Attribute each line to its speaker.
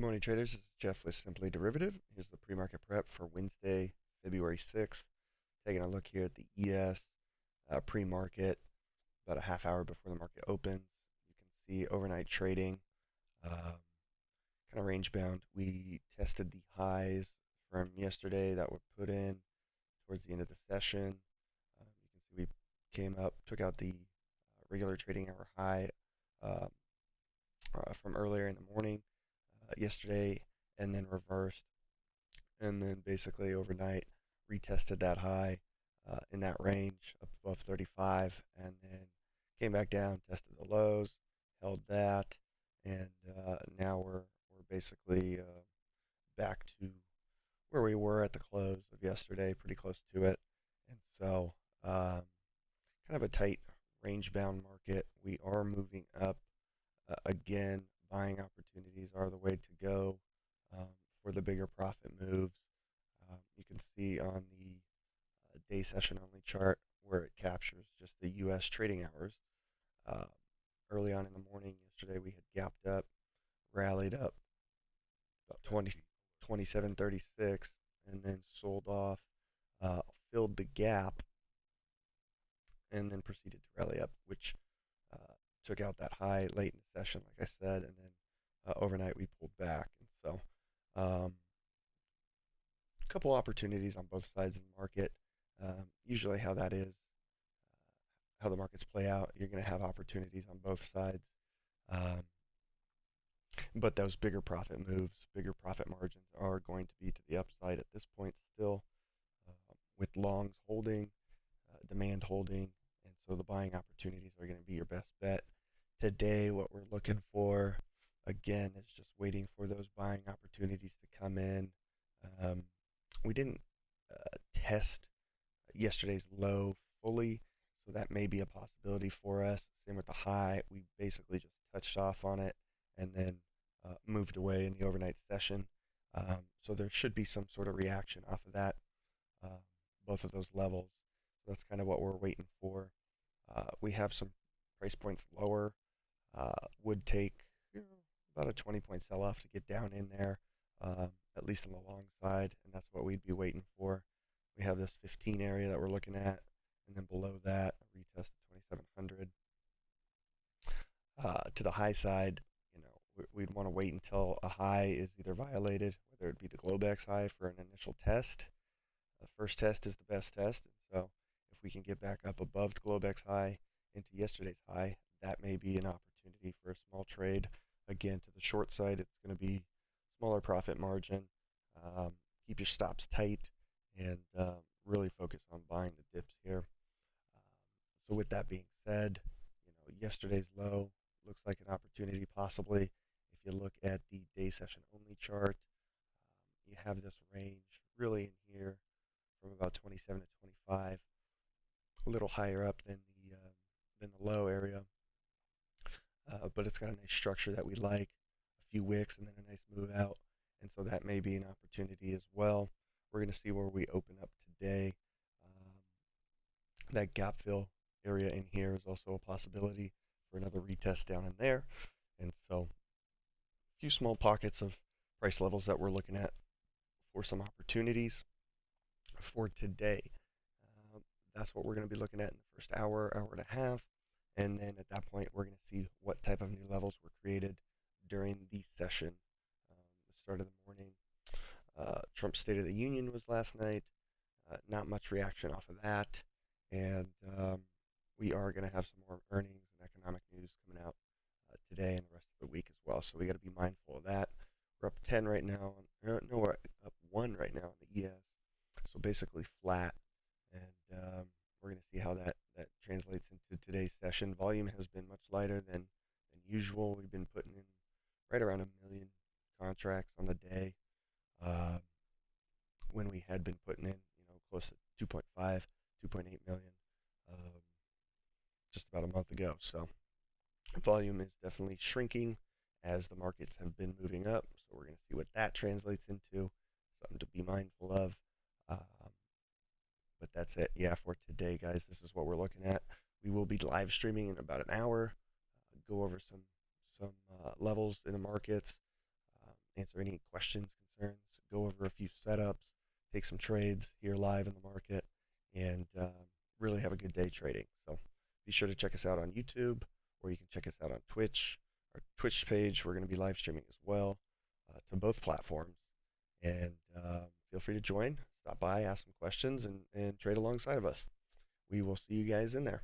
Speaker 1: Good morning, traders. This is Jeff with Simply Derivative. Here's the pre-market prep for Wednesday, February 6th. Taking a look here at the ES pre-market about a half hour before the market opens. You can see overnight trading kind of range bound. We tested the highs from yesterday that were put in towards the end of the session. You can see we came up, took out the regular trading hour high uh, from earlier in the morning yesterday, and then reversed, and then basically overnight retested that high in that range up above 35, and then came back down, tested the lows, held that, and now we're basically back to where we were at the close of yesterday, pretty close to it. And so kind of a tight range bound market. We are moving up again. Buying opportunities are the way to go um, for the bigger profit moves. You can see on the day session only chart where it captures just the U.S. trading hours. Uh, Early on in the morning yesterday, we had gapped up, rallied up about 27.36, and then sold off, filled the gap, and then proceeded to rally up, which took out that high late in the session, like I said, and then overnight we pulled back. And so a couple opportunities on both sides of the market. Usually how that is, how the markets play out, you're going to have opportunities on both sides. Um, but those bigger profit moves, bigger profit margins are going to be to the upside at this point still, with longs holding, demand holding, and so the buying opportunities are going to be your best bet. Today, what we're looking for, again, is just waiting for those buying opportunities to come in. We didn't test yesterday's low fully, so that may be a possibility for us. Same with the high. We basically just touched off on it and then moved away in the overnight session. So there should be some sort of reaction off of that, both of those levels. So that's kind of what we're waiting for. We have some price points lower. Would take about a 20-point sell-off to get down in there, at least on the long side, and that's what we'd be waiting for. We have this 15 area that we're looking at, and then below that, a retest of 2700. To the high side, we'd want to wait until a high is either violated, whether it be the Globex high for an initial test. The first test is the best test, and so if we can get back up above the Globex high into yesterday's high, that may be an opportunity for a small trade. Again, to the short side, it's going to be smaller profit margin. Keep your stops tight and really focus on buying the dips here. So with that being said, yesterday's low looks like an opportunity possibly. If you look at the day session only chart, you have this range really in here from about 27 to 25, a little higher up than the low area, but it's got a nice structure that we like, a few wicks and then a nice move out, and so that may be an opportunity as well. We're going to see where we open up today. That gap fill area in here is also a possibility for another retest down in there, and so a few small pockets of price levels that we're looking at for some opportunities for today. That's what we're going to be looking at in the first hour, hour and a half. And then at that point, we're going to see what type of new levels were created during the session. The start of the morning. Trump's State of the Union was last night. Not much reaction off of that. And we are going to have some more earnings and economic news coming out today and the rest of the week as well. So we got to be mindful of that. We're up 10 right now. No, we're up 1 right now on the ES. So basically flat. And we're going to see how that translates into today's session. Volume has been much lighter than usual. We've been putting in right around 1 million contracts on the day, when we had been putting in close to 2.5, 2.8 million just about a month ago. So volume is definitely shrinking as the markets have been moving up. So we're going to see what that translates into. Something to be mindful of. But that's it, yeah, for today, guys. This is what we're looking at. We will be live streaming in about an hour, go over some levels in the markets, answer any questions, concerns, go over a few setups, take some trades here live in the market, and really have a good day trading. So be sure to check us out on YouTube, or you can check us out on Twitch. Our Twitch page, we're going to be live streaming as well to both platforms. And feel free to join, stop by, ask some questions, and trade alongside of us. We will see you guys in there.